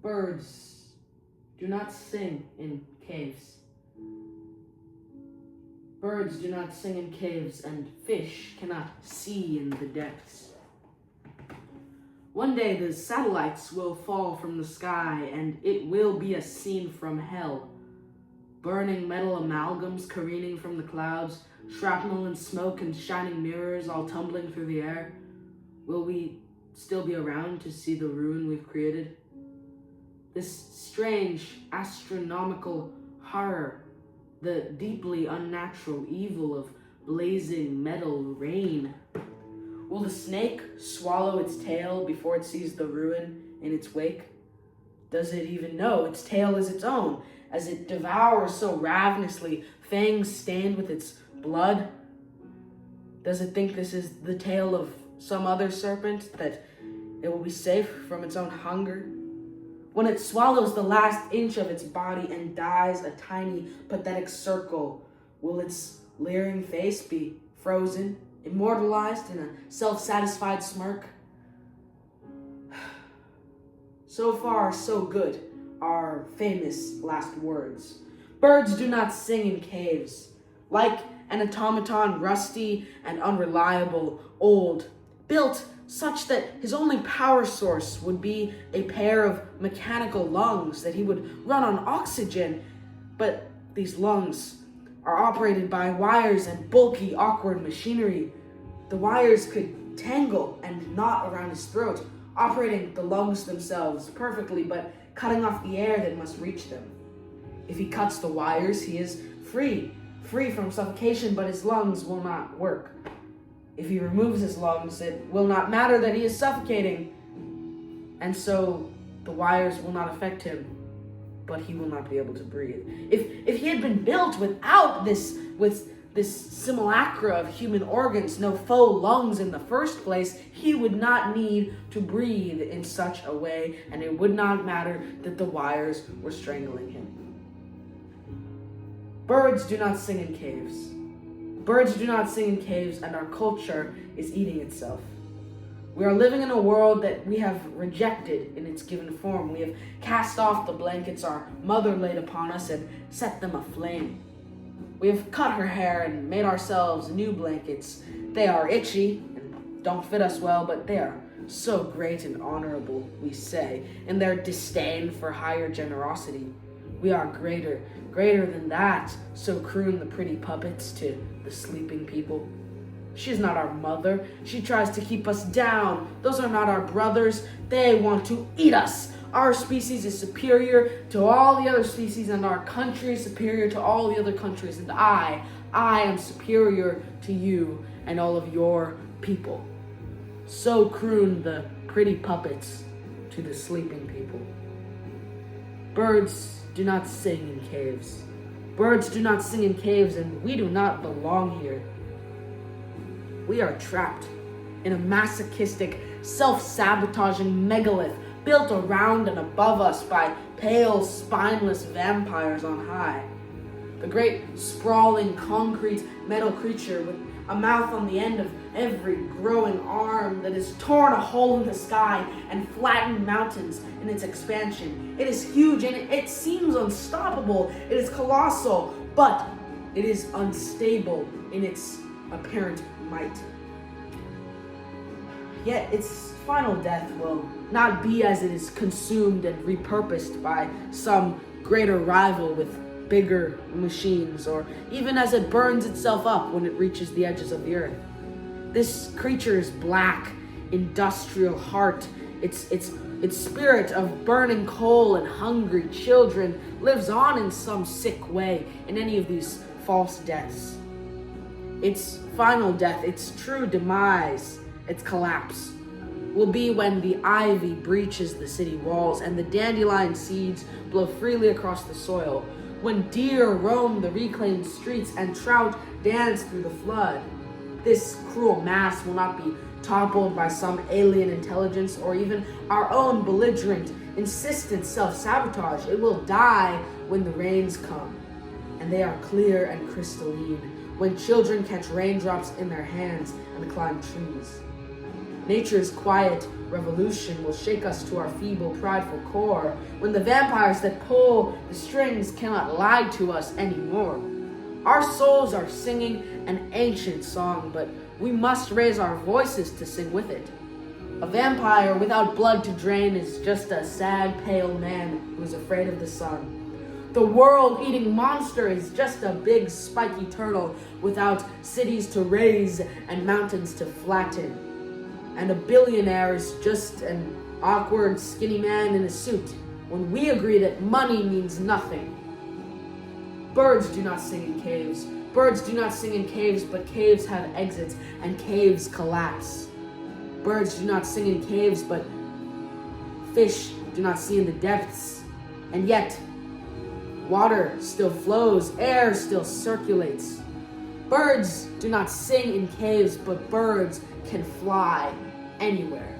Birds do not sing in caves. Birds do not sing in caves, and fish cannot see in the depths. One day the satellites will fall from the sky, and it will be a scene from hell. Burning metal amalgams careening from the clouds, shrapnel and smoke and shining mirrors all tumbling through the air. Will we still be around to see the ruin we've created? This strange astronomical horror, the deeply unnatural evil of blazing metal rain. Will the snake swallow its tail before it sees the ruin in its wake? Does it even know its tail is its own, as it devours so ravenously, fangs stained with its blood? Does it think this is the tail of some other serpent, that it will be safe from its own hunger? When it swallows the last inch of its body and dies a tiny, pathetic circle, will its leering face be frozen, immortalized in a self-satisfied smirk? So far, so good, are famous last words. Birds do not sing in caves. Like an automaton, rusty and unreliable, old, built such that his only power source would be a pair of mechanical lungs that he would run on oxygen. But these lungs are operated by wires and bulky, awkward machinery. The wires could tangle and knot around his throat, operating the lungs themselves perfectly, but cutting off the air that must reach them. If he cuts the wires, he is free from suffocation, but his lungs will not work. If he removes his lungs, it will not matter that he is suffocating, and so the wires will not affect him, but he will not be able to breathe. If he had been built without this simulacra of human organs, no faux lungs in the first place, he would not need to breathe in such a way, and it would not matter that the wires were strangling him. Birds do not sing in caves. Birds do not sing in caves, and our culture is eating itself. We are living in a world that we have rejected in its given form. We have cast off the blankets our mother laid upon us and set them aflame. We have cut her hair and made ourselves new blankets. They are itchy and don't fit us well, but they are so great and honorable, we say, in their disdain for higher generosity. We are greater than that, so croon the pretty puppets to the sleeping people. She is not our mother. She tries to keep us down. Those are not our brothers. They want to eat us. Our species is superior to all the other species, and our country is superior to all the other countries, and I am superior to you and all of your people. So croon the pretty puppets to the sleeping people. Birds do not sing in caves. Birds do not sing in caves, and we do not belong here. We are trapped in a masochistic, self-sabotaging megalith built around and above us by pale, spineless vampires on high. The great, sprawling, concrete metal creature with a mouth on the end of every growing arm that has torn a hole in the sky and flattened mountains in its expansion. It is huge and it seems unstoppable. It is colossal, but it is unstable in its apparent might. Yet its final death will not be as it is consumed and repurposed by some greater rival with bigger machines, or even as it burns itself up when it reaches the edges of the earth. This creature's black, industrial heart, its spirit of burning coal and hungry children lives on in some sick way in any of these false deaths. Its final death, its true demise, its collapse, will be when the ivy breaches the city walls and the dandelion seeds blow freely across the soil, when deer roam the reclaimed streets and trout dance through the flood. This cruel mass will not be toppled by some alien intelligence or even our own belligerent, insistent self-sabotage. It will die when the rains come, and they are clear and crystalline, when children catch raindrops in their hands and climb trees. Nature's quiet revolution will shake us to our feeble, prideful core when the vampires that pull the strings cannot lie to us anymore. Our souls are singing an ancient song, but we must raise our voices to sing with it. A vampire without blood to drain is just a sad, pale man who is afraid of the sun. The world-eating monster is just a big, spiky turtle without cities to raise and mountains to flatten. And a billionaire is just an awkward, skinny man in a suit when we agree that money means nothing. Birds do not sing in caves. Birds do not sing in caves, but caves have exits, and caves collapse. Birds do not sing in caves, but fish do not see in the depths. And yet, water still flows, air still circulates. Birds do not sing in caves, but birds can fly anywhere.